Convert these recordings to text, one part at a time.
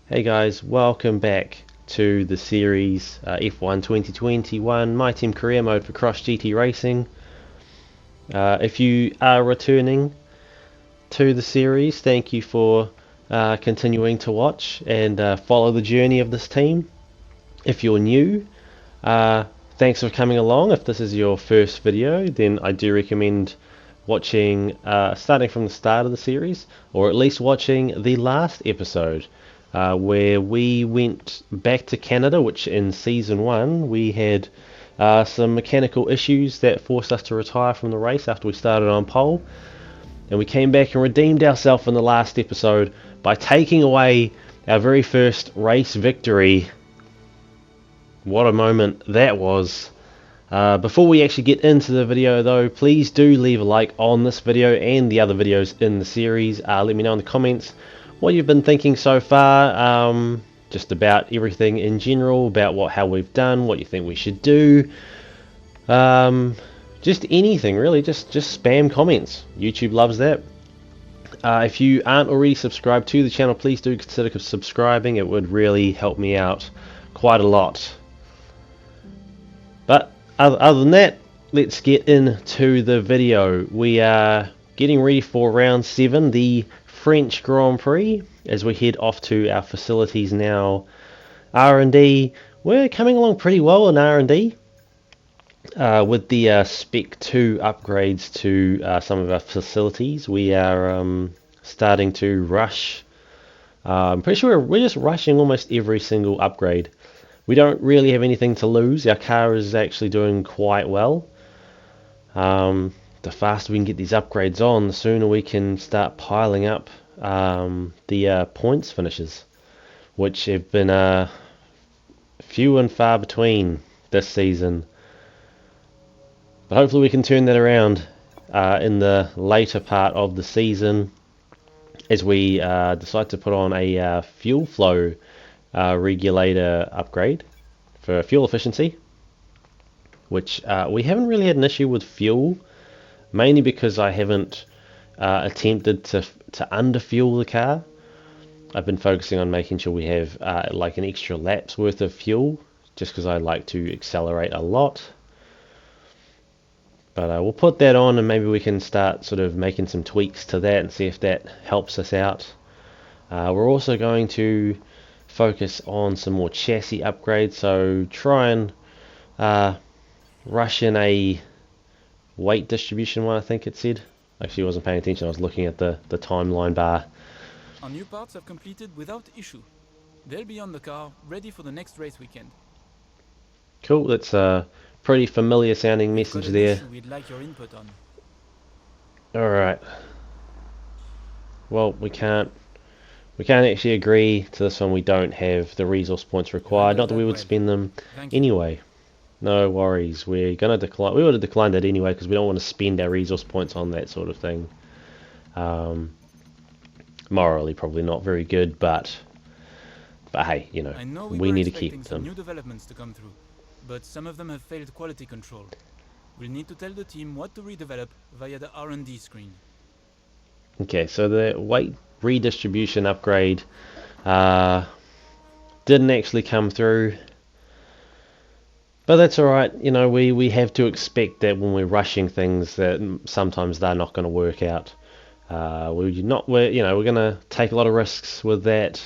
Hey guys, welcome back to the series F1 2021 My Team Career Mode for Cross GT Racing. If you are returning to the series, thank you for continuing to watch and follow the journey of this team. If you're new, thanks for coming along. If this is your first video, then I do recommend watching starting from the start of the series, or at least watching the last episode where we went back to Canada, which in season 1 we had some mechanical issues that forced us to retire from the race after we started on pole, and we came back and redeemed ourselves in the last episode by taking away our very first race victory. What a moment that was. Before we actually get into the video though, please do leave a like on this video and the other videos in the series. Let me know in the comments what you've been thinking so far, just about everything in general, about how we've done, what you think we should do, just anything really, just spam comments. YouTube loves that. If you aren't already subscribed to the channel, please do consider subscribing. It would really help me out quite a lot. But other than that, let's get into the video. We are getting ready for round 7, the French Grand Prix, as we head off to our facilities now. R&D, we're coming along pretty well in R&D with the Spec 2 upgrades to some of our facilities. We are starting to rush. I'm pretty sure we're just rushing almost every single upgrade. We don't really have anything to lose. Our car is actually doing quite well. The faster we can get these upgrades on, the sooner we can start piling up the points finishes, which have been few and far between this season. But hopefully we can turn that around in the later part of the season as we decide to put on a fuel flow regulator upgrade for fuel efficiency, which we haven't really had an issue with fuel, mainly because I haven't attempted to underfuel the car. I've been focusing on making sure we have like an extra lap's worth of fuel, just because I like to accelerate a lot. But we'll put that on, and maybe we can start sort of making some tweaks to that and see if that helps us out. We're also going to focus on some more chassis upgrades, so try and rush in a weight distribution one, I think it said. Actually, I wasn't paying attention, I was looking at the timeline bar. Our new parts have completed without issue. They'll be on the car, ready for the next race weekend. Cool, that's a pretty familiar sounding message there. We'd like your input on. Alright. Well, we can't actually agree to this one. We don't have the resource points required. Not that we would spend them anyway. No worries. We're gonna decline. We would have declined that anyway because we don't want to spend our resource points on that sort of thing. Morally, probably not very good, but hey, you know, we need to keep them. New developments to come through, but some of them have failed quality control. We'll need to tell the team what to redevelop via the R&D screen. Okay, so the weight redistribution upgrade didn't actually come through, but that's alright. You know, we have to expect that when we're rushing things that sometimes they're not going to work out. We're going to take a lot of risks with that,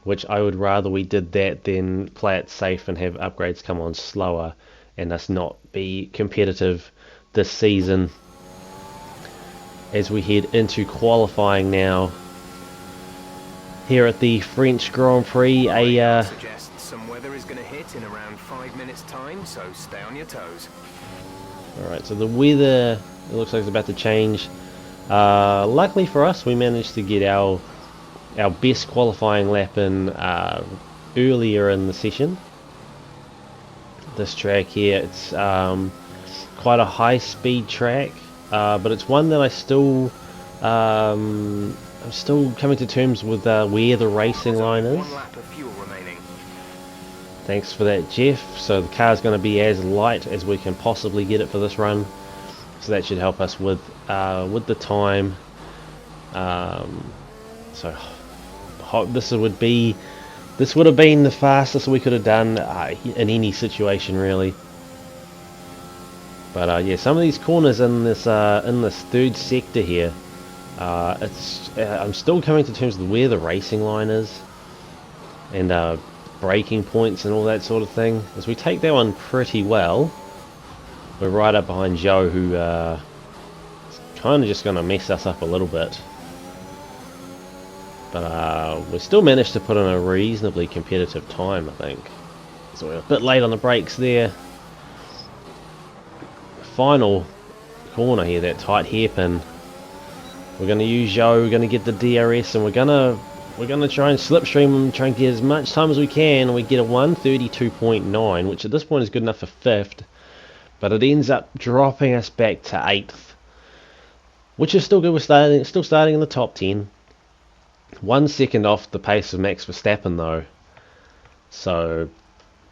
which I would rather we did that than play it safe and have upgrades come on slower and us not be competitive this season. As we head into qualifying now here at the French Grand Prix, suggest some weather is going to hit in around 5 minutes time, so stay on your toes. Alright, so the weather, it looks like it's about to change. Luckily for us, we managed to get our best qualifying lap in earlier in the session. This track here, it's quite a high speed track. But it's one that I'm still coming to terms with where the racing line is. One lap of fuel remaining. Thanks for that, Jeff. So the car's going to be as light as we can possibly get it for this run, so that should help us with the time. So this would have been the fastest we could have done in any situation, really. But yeah, some of these corners in this third sector here, I'm still coming to terms with where the racing line is, and braking points and all that sort of thing. As we take that one pretty well, we're right up behind Joe, who is kind of just going to mess us up a little bit. But we still managed to put in a reasonably competitive time, I think. So we're a bit late on the brakes there. Final corner here, that tight hairpin. We're going to use Joe, we're going to get the DRS, and we're going to try and slipstream him, try and get as much time as we can. We get a 1:32.9, which at this point is good enough for 5th, but it ends up dropping us back to 8th, which is still good. We're still starting in the top 10. 1 second off the pace of Max Verstappen though, so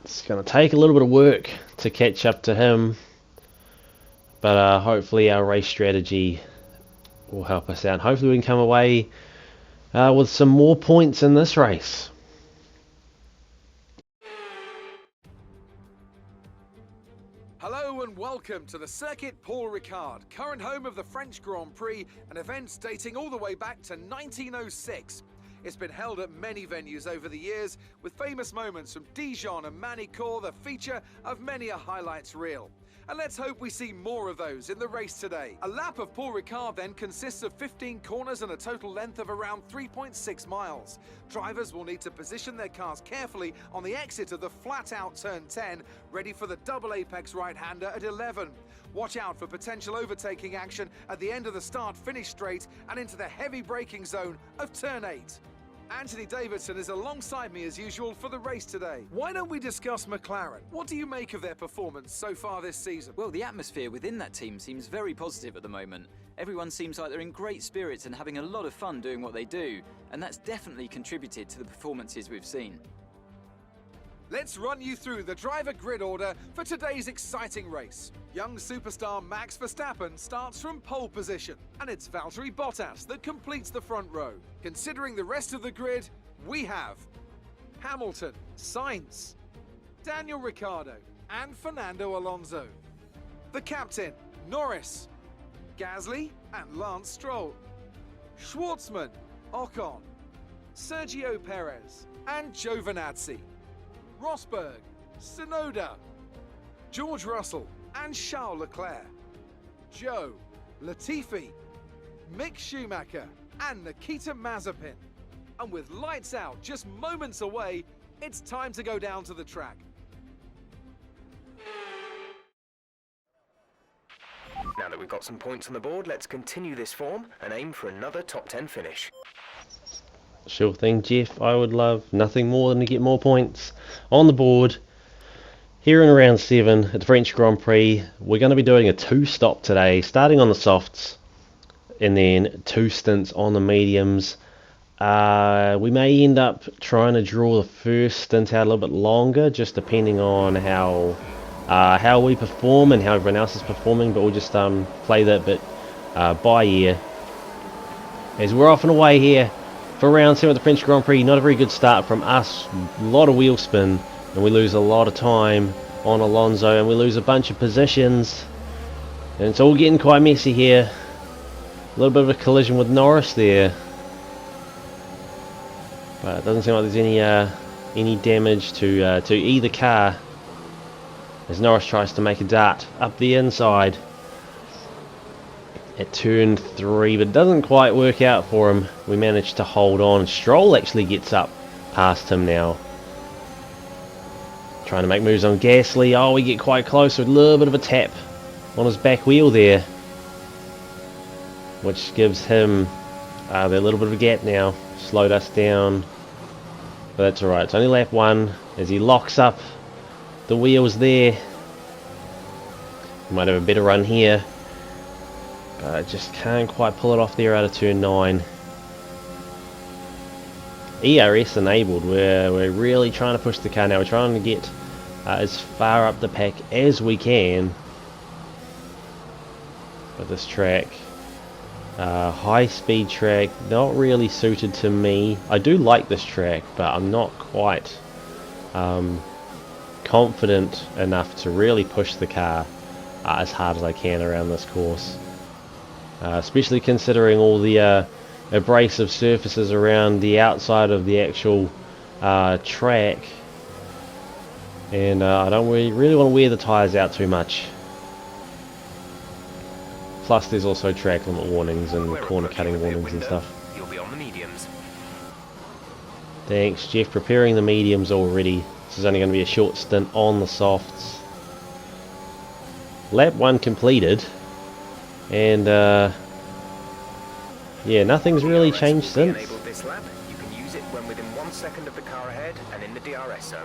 it's going to take a little bit of work to catch up to him, but hopefully our race strategy will help us out. Hopefully we can come away with some more points in this race. Hello and welcome to the Circuit Paul Ricard, current home of the French Grand Prix, an event dating all the way back to 1906. It's been held at many venues over the years, with famous moments from Dijon and Manicourt the feature of many a highlights reel. And let's hope we see more of those in the race today. A lap of Paul Ricard then consists of 15 corners and a total length of around 3.6 miles. Drivers will need to position their cars carefully on the exit of the flat-out turn 10, ready for the double apex right-hander at 11. Watch out for potential overtaking action at the end of the start-finish straight and into the heavy braking zone of turn 8. Anthony Davidson is alongside me as usual for the race today. Why don't we discuss McLaren? What do you make of their performance so far this season? Well, the atmosphere within that team seems very positive at the moment. Everyone seems like they're in great spirits and having a lot of fun doing what they do, and that's definitely contributed to the performances we've seen. Let's run you through the driver grid order for today's exciting race. Young superstar Max Verstappen starts from pole position, and it's Valtteri Bottas that completes the front row. Considering the rest of the grid, we have Hamilton, Sainz, Daniel Ricciardo, and Fernando Alonso. The captain, Norris, Gasly, and Lance Stroll. Schwartzman, Ocon, Sergio Perez, and Giovinazzi. Rosberg, Tsunoda, George Russell and Charles Leclerc, Joe, Latifi, Mick Schumacher and Nikita Mazepin. And with lights out just moments away, it's time to go down to the track. Now that we've got some points on the board, let's continue this form and aim for another top 10 finish. Sure thing, Jeff. I would love nothing more than to get more points on the board. Here in round 7 at the French Grand Prix, we're going to be doing a 2-stop today, starting on the softs and then 2 stints on the mediums. We may end up trying to draw the first stint out a little bit longer, just depending on how we perform and how everyone else is performing, but we'll just play that bit by ear. As we're off and away here for round 7 of the French Grand Prix. Not a very good start from us. A lot of wheel spin, and we lose a lot of time on Alonso, and we lose a bunch of positions, and it's all getting quite messy here. A little bit of a collision with Norris there, but it doesn't seem like there's any damage to either car as Norris tries to make a dart up the inside at turn 3, but it doesn't quite work out for him. We managed to hold on. Stroll actually gets up past him now, trying to make moves on Gasly. Oh, we get quite close with a little bit of a tap on his back wheel there, which gives him a little bit of a gap now. Slowed us down, but that's alright. It's only lap 1 as he locks up the wheels there. Might have a better run here, but I just can't quite pull it off there out of turn 9. ERS enabled. We're really trying to push the car now. We're trying to get as far up the pack as we can. But this track High speed track, not really suited to me. I do like this track, but I'm not quite confident enough to really push the car as hard as I can around this course. Especially considering all the abrasive surfaces around the outside of the actual track. And I don't really want to wear the tyres out too much. Plus there's also track limit warnings and corner cutting warnings and stuff. You'll be on the mediums. Thanks Jeff, preparing the mediums already. This is only going to be a short stint on the softs. Lap 1 completed. And yeah, nothing's really changed since. Enabled this lap. You can use it when within 1 second of the car ahead and in the DRS zone.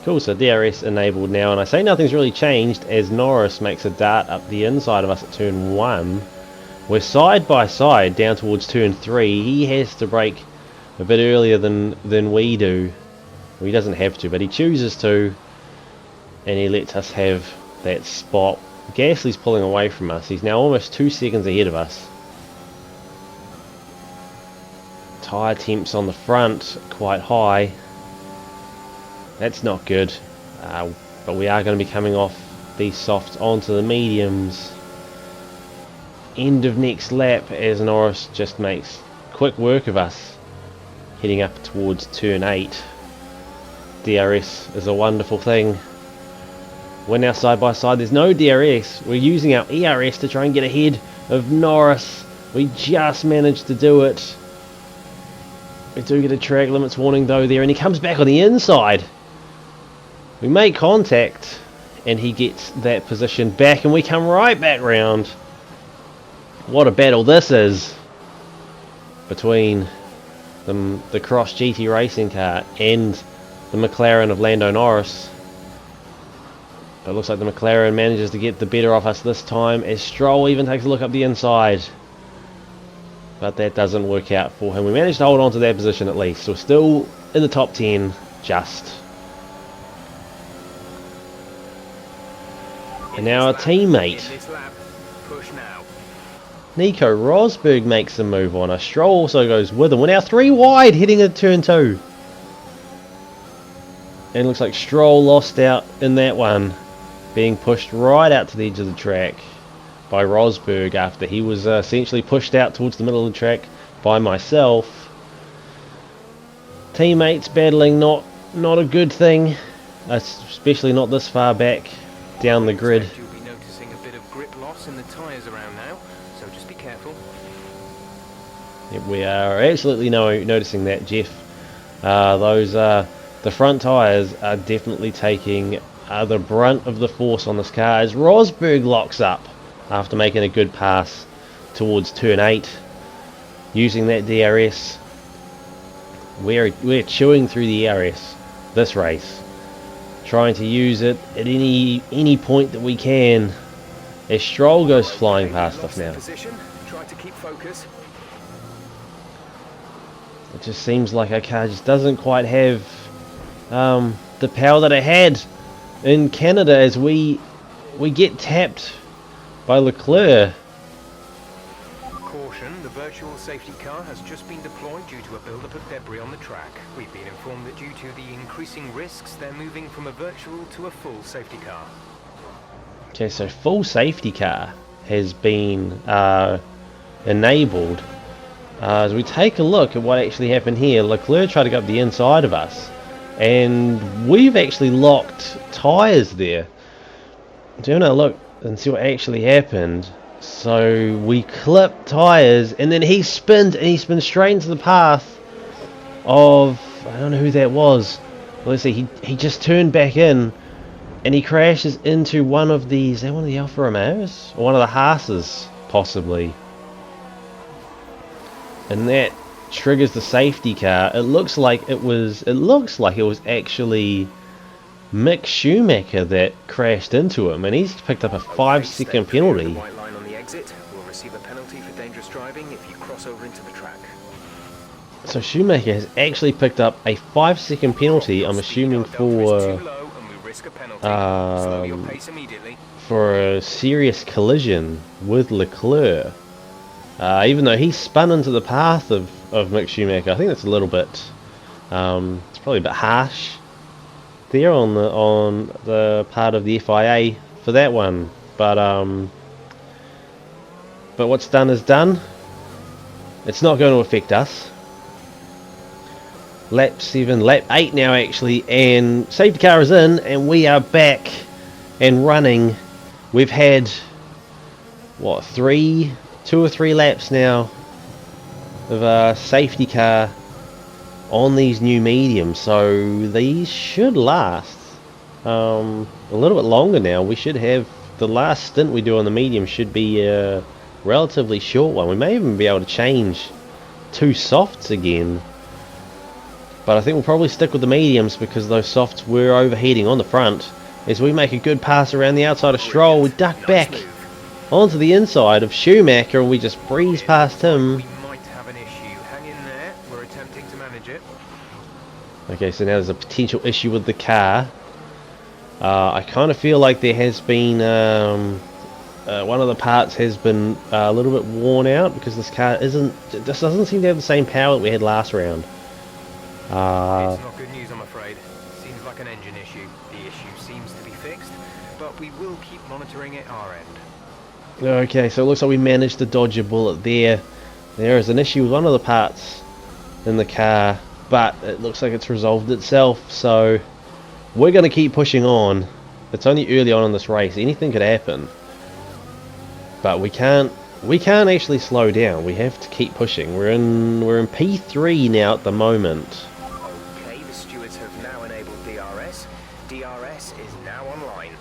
Cool, so DRS enabled now, and I say nothing's really changed as Norris makes a dart up the inside of us at turn 1. We're side by side down towards turn 3. He has to brake a bit earlier than we do. Well, he doesn't have to, but he chooses to, and he lets us have that spot. Gasly's pulling away from us. He's now almost 2 seconds ahead of us. Tyre temps on the front quite high. That's not good, but we are going to be coming off these softs onto the mediums. End of next lap as Norris just makes quick work of us, heading up towards turn 8. DRS is a wonderful thing. We're now side by side. There's no DRS. We're using our ERS to try and get ahead of Norris. We just managed to do it. We do get a track limits warning though there, and he comes back on the inside. We make contact and he gets that position back, and we come right back round. What a battle this is between the Cross GT racing car and the McLaren of Lando Norris. But it looks like the McLaren manages to get the better of us this time as Stroll even takes a look up the inside. But that doesn't work out for him. We managed to hold on to that position at least. So we're still in the top 10, just. And now our teammate, Nico Rosberg, makes a move on us. Stroll also goes with him. We're now 3 wide heading into turn 2. And it looks like Stroll lost out in that one, being pushed right out to the edge of the track by Rosberg after he was essentially pushed out towards the middle of the track by myself. Teammates battling, not a good thing, especially not this far back down the grid. You'll be noticing a bit of grip loss in the tyres around now, so just be careful. Yep, we are absolutely noticing that, Jeff. The front tyres are definitely taking the brunt of the force on this car as Rosberg locks up after making a good pass towards turn 8 using that DRS. We're chewing through the DRS this race, trying to use it at any point that we can as Stroll goes flying past us now. Try to keep focus. It just seems like our car just doesn't quite have the power that it had in Canada as we get tapped by Leclerc. Caution, the virtual safety car has just been deployed due to a buildup of debris on the track. We've been informed that due to the increasing risks, they're moving from a virtual to a full safety car. Okay, so full safety car has been enabled. As we take a look at what actually happened here, Leclerc tried to go up the inside of us, and we've actually locked tyres there. So now look and see what actually happened. So we clipped tyres, and then he spins straight into the path of, I don't know who that was. Let's see, he just turned back in, and he crashes into one of these. Is that one of the Alfa Romeos? Or one of the Haas's, possibly. And that triggers the safety car. It looks like it was actually Mick Schumacher that crashed into him, and he's picked up a 5-second penalty. White line on the exit will receive a penalty for dangerous driving if you cross over into the track. So Schumacher has actually picked up a 5-second penalty, I'm assuming for a serious collision with Leclerc. Even though he spun into the path of Mick Schumacher, I think that's a little bit, it's probably a bit harsh there on the part of the FIA for that one. But what's done is done. It's not going to affect us. Lap 7, lap 8 now actually, and safety car is in, and we are back and running. We've had, what, 2 or 3 laps now of a safety car on these new mediums, so these should last a little bit longer now. We should have, the last stint we do on the medium should be a relatively short one. We may even be able to change 2 softs again, but I think we'll probably stick with the mediums because those softs were overheating on the front. As we make a good pass around the outside of Stroll, we duck back onto the inside of Schumacher and we just breeze past him. We might have an issue. Hang in there. We're attempting to manage it. Okay, so now there's a potential issue with the car. I kind of feel like there has been one of the parts has been a little bit worn out because this car doesn't seem to have the same power that we had last round. It's not good news, I'm afraid. Seems like an engine issue. The issue seems to be fixed, but we will keep monitoring it our end. Okay, so it looks like we managed to dodge a bullet there. There is an issue with one of the parts in the car, but it looks like it's resolved itself, so we're going to keep pushing on. It's only early on in this race, anything could happen. But we can't actually slow down. We have to keep pushing. We're in P3 now at the moment. Okay, the stewards have now enabled DRS. DRS is now online.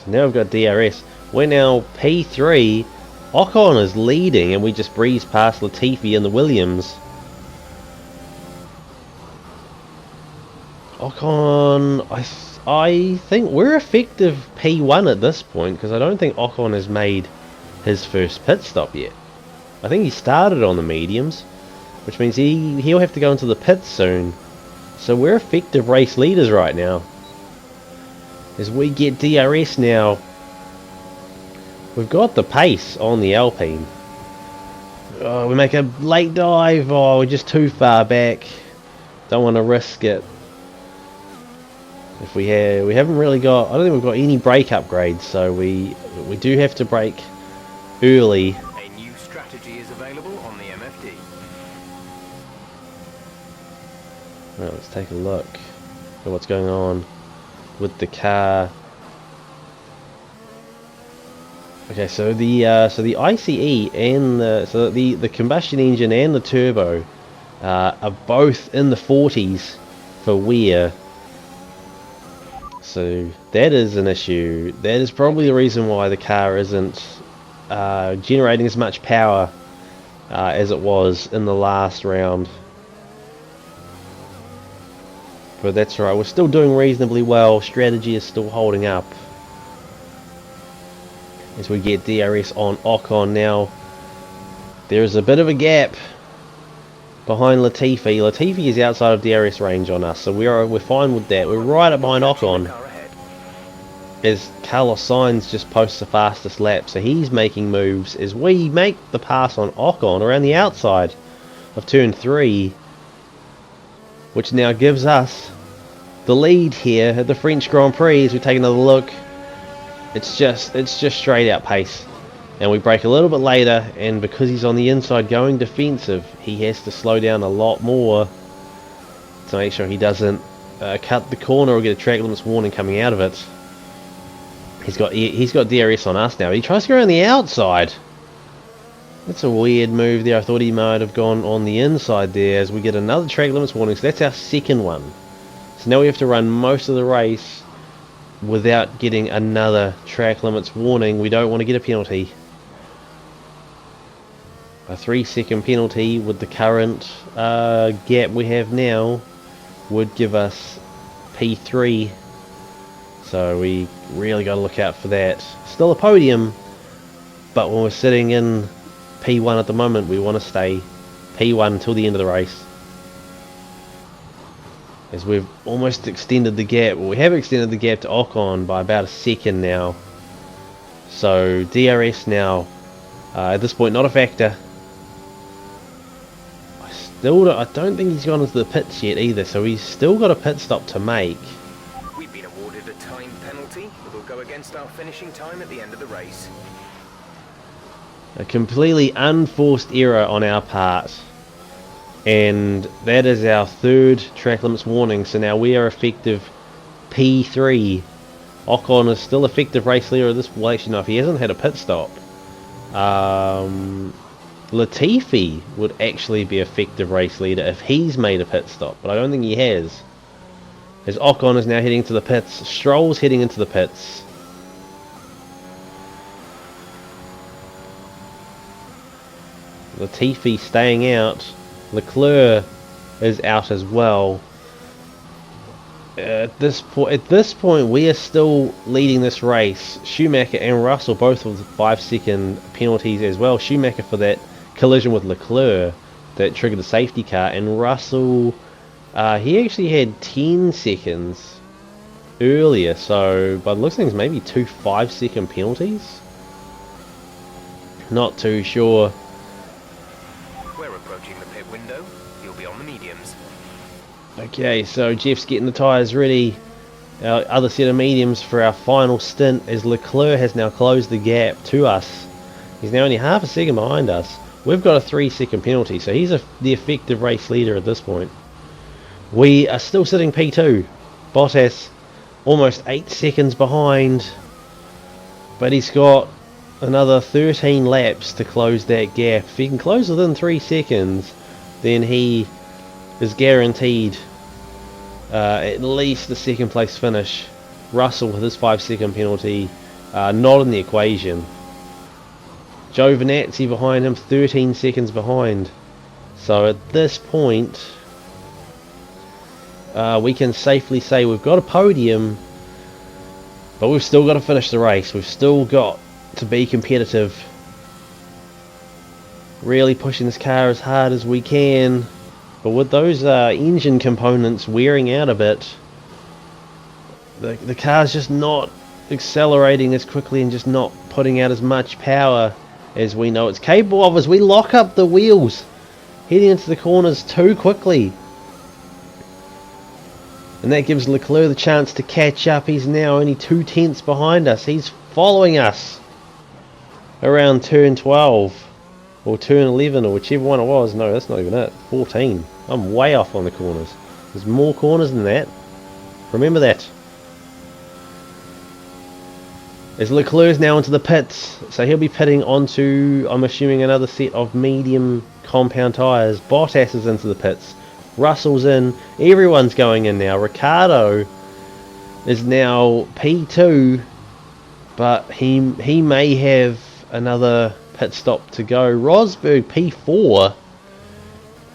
So now we've got DRS. We're now P3. Ocon is leading and we just breeze past Latifi and the Williams. Ocon, I think we're effective P1 at this point because I don't think Ocon has made his first pit stop yet. I think he started on the mediums, which means he'll have to go into the pits soon. So we're effective race leaders right now. As we get DRS now, we've got the pace on the Alpine. Oh, we make a late dive. Oh, we're just too far back. Don't want to risk it. If we haven't really got, I don't think we've got any brake upgrades, so we do have to brake early. A new strategy is available on the MFD. Right, let's take a look at what's going on with the car. Okay, so the ICE and the combustion engine and the turbo are both in the 40s for wear. So that is an issue. That is probably the reason why the car isn't generating as much power as it was in the last round. But that's right, we're still doing reasonably well. Strategy is still holding up. As we get DRS on Ocon now, there's a bit of a gap behind Latifi. Latifi is outside of DRS range on us, so we're fine with that. We're right up behind Ocon, as Carlos Sainz just posts the fastest lap, so he's making moves as we make the pass on Ocon around the outside of turn 3, which now gives us the lead here at the French Grand Prix. As we take another look, it's just straight out pace, and we brake a little bit later, and because he's on the inside going defensive, he has to slow down a lot more to make sure he doesn't cut the corner or get a track limits warning coming out of it. He's got DRS on us now. He tries to go around the outside. That's a weird move there. I thought he might have gone on the inside there, as we get another track limits warning. So that's our second one. So now we have to run most of the race without getting another track limits warning. We don't want to get a penalty. A 3-second penalty with the current gap we have now would give us P3. So we really got to look out for that. Still a podium, but when we're sitting in P1 at the moment, we want to stay P1 until the end of the race. As we've almost extended the gap. Well, we have extended the gap to Ocon by about a second now. So DRS now At this point, not a factor. I don't think he's gone into the pits yet either, so he's still got a pit stop to make. We've been awarded a time penalty that will go against our finishing time at the end of the race. A completely unforced error on our part. And that is our third track limits warning, so now we are effective P3. Ocon is still effective race leader of this. Well, actually, no, if he hasn't had a pit stop. Latifi would actually be effective race leader if he's made a pit stop, but I don't think he has. As Ocon is now heading to the pits, Stroll's heading into the pits. Latifi staying out. Leclerc is out as well. At this point, we are still leading this race. Schumacher and Russell both with 5-second penalties as well. Schumacher for that collision with Leclerc that triggered the safety car, and Russell, he actually had 10 seconds earlier. So by the looks of things, maybe 2 5-second penalties. Not too sure. We're approaching the pit window. You'll be on the mediums. Okay, so Jeff's getting the tyres ready. Our other set of mediums for our final stint, as Leclerc has now closed the gap to us. He's now only half a second behind us. We've got a 3-second penalty, so he's the effective race leader at this point. We are still sitting P2. Bottas almost 8 seconds behind, but he's got another 13 laps to close that gap. If he can close within 3 seconds, then he is guaranteed at least the second place finish. Russell with his 5-second penalty not in the equation. Giovinazzi behind him, 13 seconds behind. So at this point, we can safely say we've got a podium, but we've still got to finish the race. We've still got to be competitive. Really pushing this car as hard as we can. But with those engine components wearing out a bit, the car's just not accelerating as quickly and just not putting out as much power as we know it's capable of, as we lock up the wheels, heading into the corners too quickly. And that gives Leclerc the chance to catch up. He's now only 2 tenths behind us. He's following us around turn 12. Or turn 11, or whichever one it was. No, that's not even it. 14. I'm way off on the corners. There's more corners than that. Remember that. As Leclerc's now into the pits, so he'll be pitting onto, I'm assuming, another set of medium compound tyres. Bottas is into the pits. Russell's in. Everyone's going in now. Ricciardo is now P2, but he may have another pit stop to go. Rosberg P4,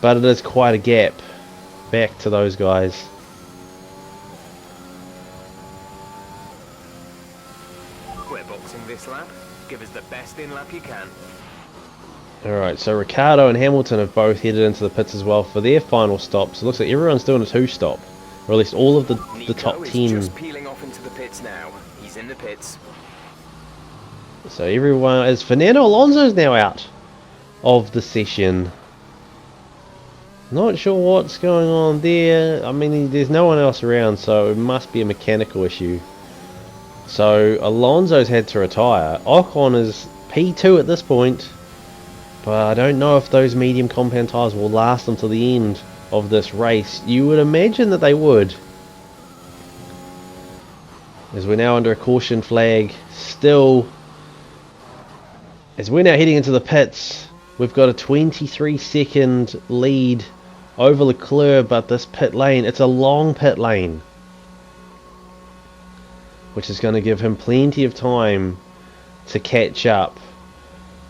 but it is quite a gap back to those guys. We're boxing this lap. Give us the best in lap you can. Alright, so Ricciardo and Hamilton have both headed into the pits as well for their final stops. It looks like everyone's doing a 2-stop, or at least all of the top 10. Nico is just peeling off into the pits now. He's in the pits. So everyone, as Fernando Alonso's now out of the session. Not sure what's going on there. I mean, there's no one else around, so it must be a mechanical issue. So Alonso's had to retire. Ocon is P2 at this point, but I don't know if those medium compound tyres will last until the end of this race. You would imagine that they would, as we're now under a caution flag still. As we're now heading into the pits, we've got a 23-second lead over Leclerc, but this pit lane, it's a long pit lane, which is going to give him plenty of time to catch up.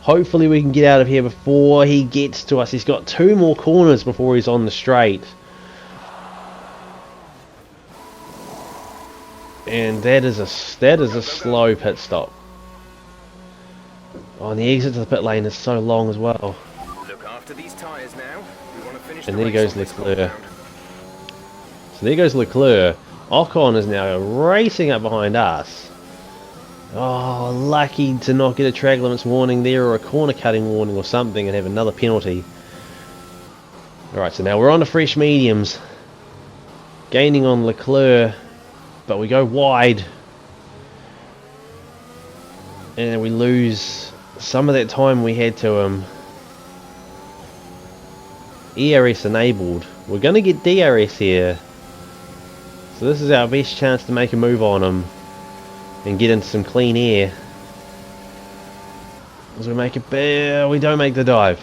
Hopefully we can get out of here before he gets to us. He's got 2 more corners before he's on the straight. And that is a slow pit stop. Oh, and the exit to the pit lane is so long as well. Look after these tyres now. We want to finish And the there race goes on this Leclerc. compound. So there goes Leclerc. Ocon is now racing up behind us. Oh, lucky to not get a track limits warning there or a corner cutting warning or something and have another penalty. Alright, so now we're on to fresh mediums. Gaining on Leclerc, but we go wide. And we lose some of that time we had to him. ERS enabled. We're going to get DRS here. So this is our best chance to make a move on him and get into some clean air. As we make it, we don't make the dive.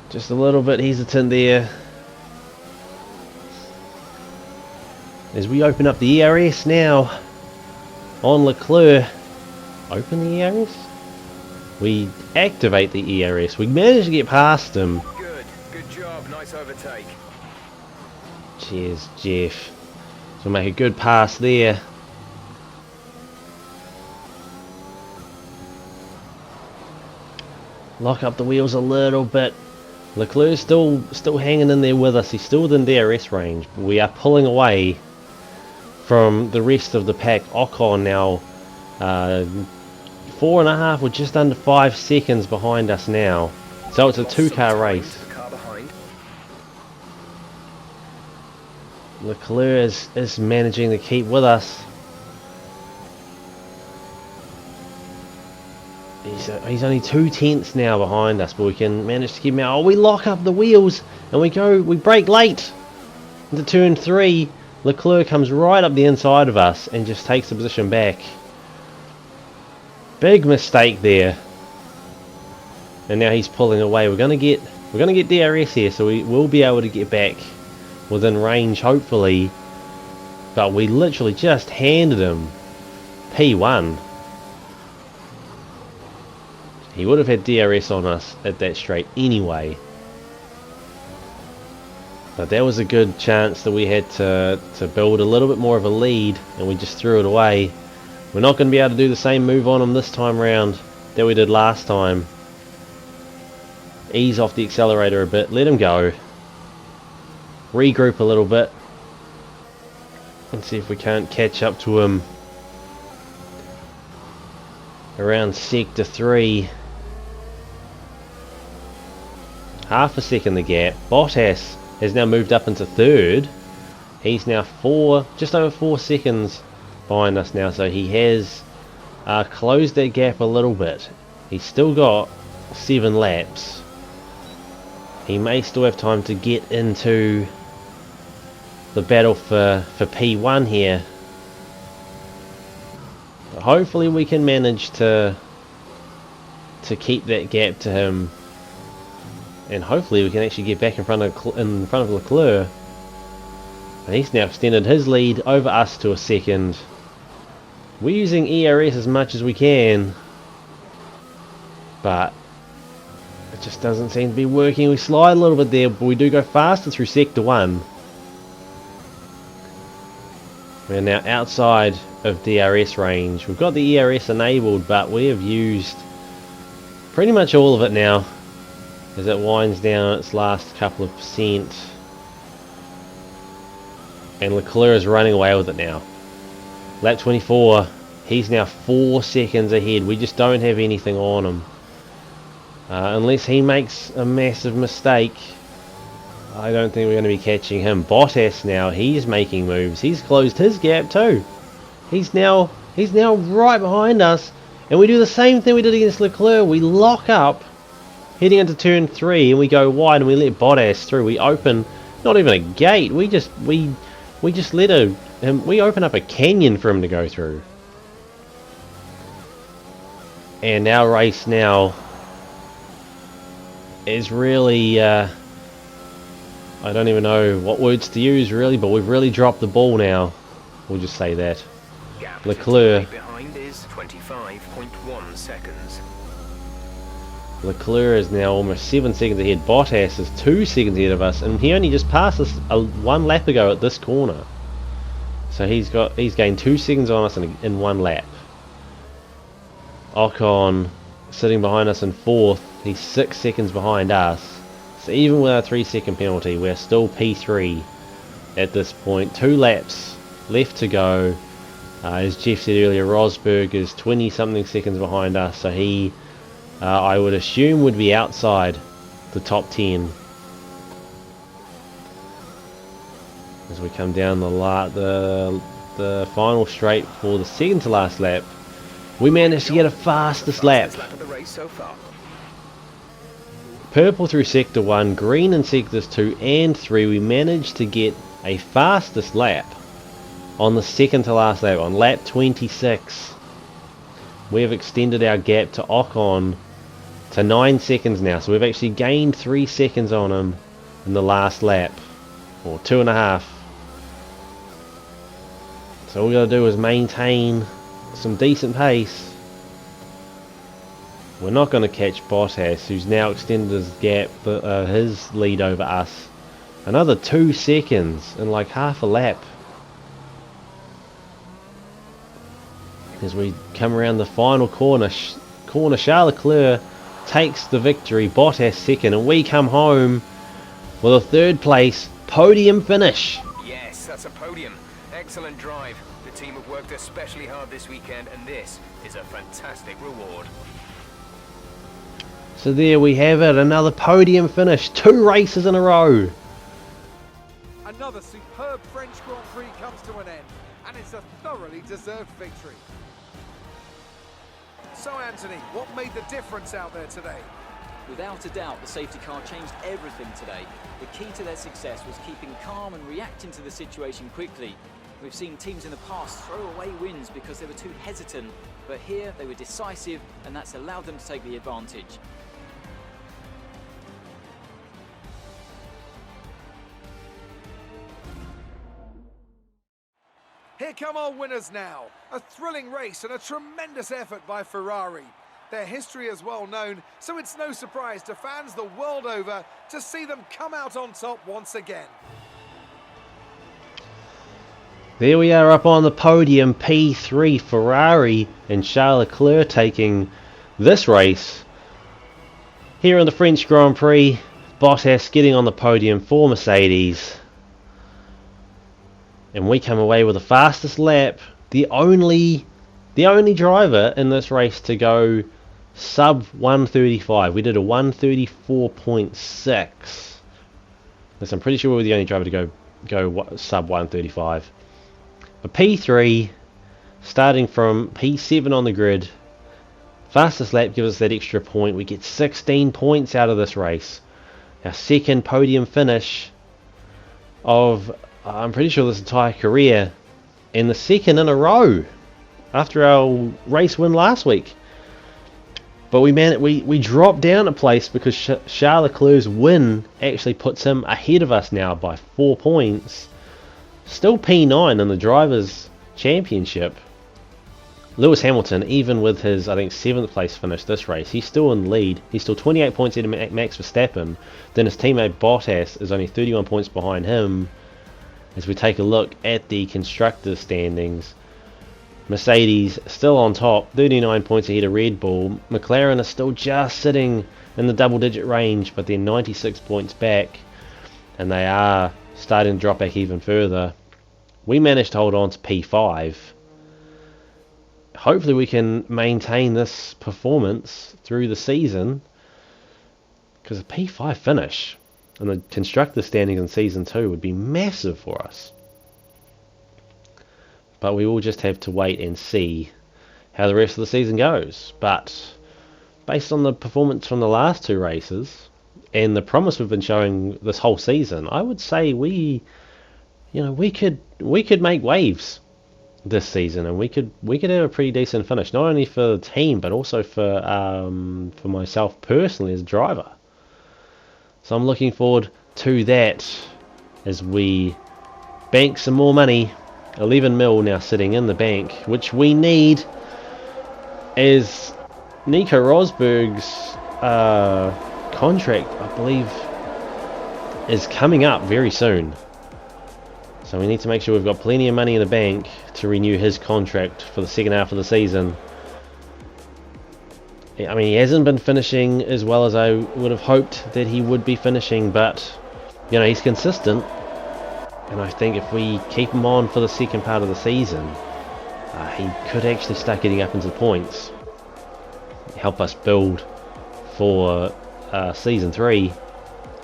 Just a little bit hesitant there. As we open up the ERS now on Leclerc. Open the ERS? We activate the ERS. We managed to get past him. Good job, nice overtake. Cheers, Jeff. So make a good pass there. Lock up the wheels a little bit. Leclerc's still hanging in there with us. He's still within DRS range. But we are pulling away from the rest of the pack. Ocon now 4.5 or just under 5 seconds behind us now. So it's a 2-car race. Leclerc is managing to keep with us. He's only 2 tenths now behind us, but we can manage to keep him out. Oh, we lock up the wheels and we brake late into turn 3. Leclerc comes right up the inside of us and just takes the position back. Big mistake there. And now he's pulling away. We're gonna get DRS here, so we will be able to get back within range hopefully. But we literally just handed him P1. He would have had DRS on us at that straight anyway. But that was a good chance that we had to build a little bit more of a lead, and we just threw it away. We're not going to be able to do the same move on him this time round that we did last time. Ease off the accelerator a bit, let him go. Regroup a little bit. And see if we can't catch up to him around sector 3. Half a second the gap. Bottas has now moved up into 3rd. He's now just over 4 seconds behind us now, so he has closed that gap a little bit. He's still got 7 laps. He may still have time to get into the battle for P1 here. But hopefully we can manage to keep that gap to him, and hopefully we can actually get back in front of Leclerc. And he's now extended his lead over us to a second. We're using ERS as much as we can, but it just doesn't seem to be working. We slide a little bit there, but we do go faster through sector 1. We're now outside of DRS range. We've got the ERS enabled, but we have used pretty much all of it now as it winds down its last couple of percent. And Leclerc is running away with it now. Lap 24, he's now 4 seconds ahead. We just don't have anything on him. Unless he makes a massive mistake, I don't think we're going to be catching him. Bottas now, he's making moves. He's closed his gap too. He's now right behind us. And we do the same thing we did against Leclerc. We lock up heading into turn 3 and we go wide and we let Bottas through. We open not even a gate. We just let we open up a canyon for him to go through. And our race now is really I don't even know what words to use really, but we've really dropped the ball now. We'll just say that. Leclerc behind is 25.1 seconds. Leclerc is now almost 7 seconds ahead. Bottas is 2 seconds ahead of us, and he only just passed us 1 lap ago at this corner. So he's gained 2 seconds on us in 1 lap. Ocon sitting behind us in 4th. He's 6 seconds behind us. So even with our 3-second penalty, we're still P3 at this point. 2 laps left to go. As Jeff said earlier, Rosberg is 20 something seconds behind us, so he, I would assume, would be outside the top 10 as we come down the final straight for the second to last lap. We managed to get a fastest lap. Of the race so far. Purple through sector 1, green in sectors 2 and 3. We managed to get a fastest lap on the second to last lap, on lap 26. We have extended our gap to Ocon to 9 seconds now, so we've actually gained 3 seconds on him in the last lap, or 2.5. So all we gotta do is maintain some decent pace. We're not going to catch Bottas, who's now extended his gap, his lead over us, another 2 seconds in like half a lap. As we come around the final corner, Charles Leclerc takes the victory, Bottas second, and we come home with a third place podium finish. Yes, that's a podium. Excellent drive. The team have worked especially hard this weekend, and this is a fantastic reward. So there we have it, another podium finish, 2 races in a row. Another superb French Grand Prix comes to an end, and it's a thoroughly deserved victory. So Anthony, what made the difference out there today? Without a doubt, the safety car changed everything today. The key to their success was keeping calm and reacting to the situation quickly. We've seen teams in the past throw away wins because they were too hesitant, but here they were decisive, and that's allowed them to take the advantage. Here come our winners now. A thrilling race and a tremendous effort by Ferrari. Their history is well known, so it's no surprise to fans the world over to see them come out on top once again. There we are up on the podium, P3, Ferrari and Charles Leclerc taking this race. Here in the French Grand Prix, Bottas getting on the podium for Mercedes. And we come away with the fastest lap, the only driver in this race to go sub 135. We did a 134.6. I'm pretty sure we were the only driver to go sub 135. But P3, starting from P7 on the grid, fastest lap gives us that extra point. We get 16 points out of this race. Our second podium finish of, I'm pretty sure, this entire career, and the second in a row after our race win last week. But we dropped down a place because Charles Leclerc's win actually puts him ahead of us now by 4 points. Still P9 in the Drivers' Championship. Lewis Hamilton, even with his, I think, 7th place finish this race, he's still in lead. He's still 28 points ahead of Max Verstappen. Then his teammate Bottas is only 31 points behind him. As we take a look at the constructors' standings, Mercedes still on top, 39 points ahead of Red Bull. McLaren is still just sitting in the double-digit range, but they're 96 points back, and they are starting to drop back even further. We managed to hold on to P5. Hopefully we can maintain this performance through the season, because a P5 finish and the constructor standings in Season 2 would be massive for us. But we will just have to wait and see how the rest of the season goes. But based on the performance from the last 2 races and the promise we've been showing this whole season, I would say we could make waves this season, and we could have a pretty decent finish, not only for the team but also for myself personally as a driver. So I'm looking forward to that as we bank some more money. 11 mil now sitting in the bank, which we need, as Nico Rosberg's contract, I believe, is coming up very soon. So we need to make sure we've got plenty of money in the bank to renew his contract for the second half of the season. I mean, he hasn't been finishing as well as I would have hoped that he would be finishing, but he's consistent. And I think if we keep him on for the second part of the season, he could actually start getting up into the points, help us build for Season 3,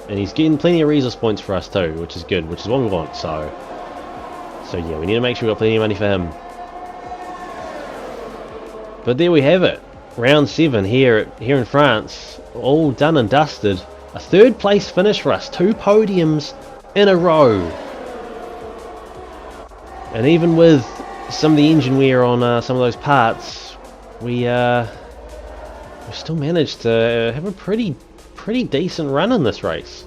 and he's getting plenty of resource points for us too, which is good, which is what we want. So yeah, we need to make sure we've got plenty of money for him. But there we have it, round 7 here in France, all done and dusted. A 3rd place finish for us, 2 podiums in a row, and even with some of the engine wear on some of those parts, we still managed to have a pretty decent run in this race.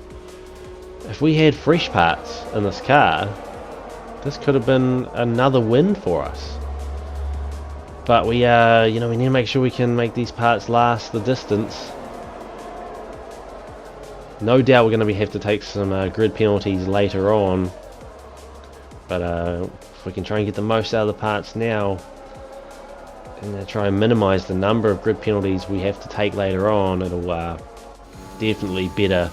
If we had fresh parts in this car, this could have been another win for us. But we you know, we need to make sure we can make these parts last the distance. No doubt we're going to have to take some grid penalties later on, but if we can try and get the most out of the parts now and try and minimize the number of grid penalties we have to take later on, it'll definitely better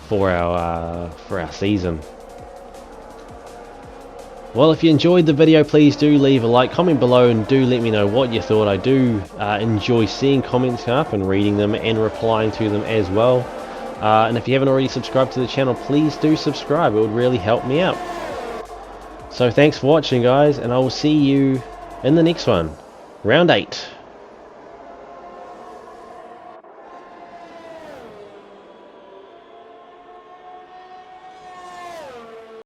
for our season. Well, if you enjoyed the video, please do leave a like, comment below, and do let me know what you thought. I do enjoy seeing comments come up and reading them and replying to them as well. And if you haven't already subscribed to the channel, please do subscribe. It would really help me out. So thanks for watching, guys, and I will see you in the next one. Round 8.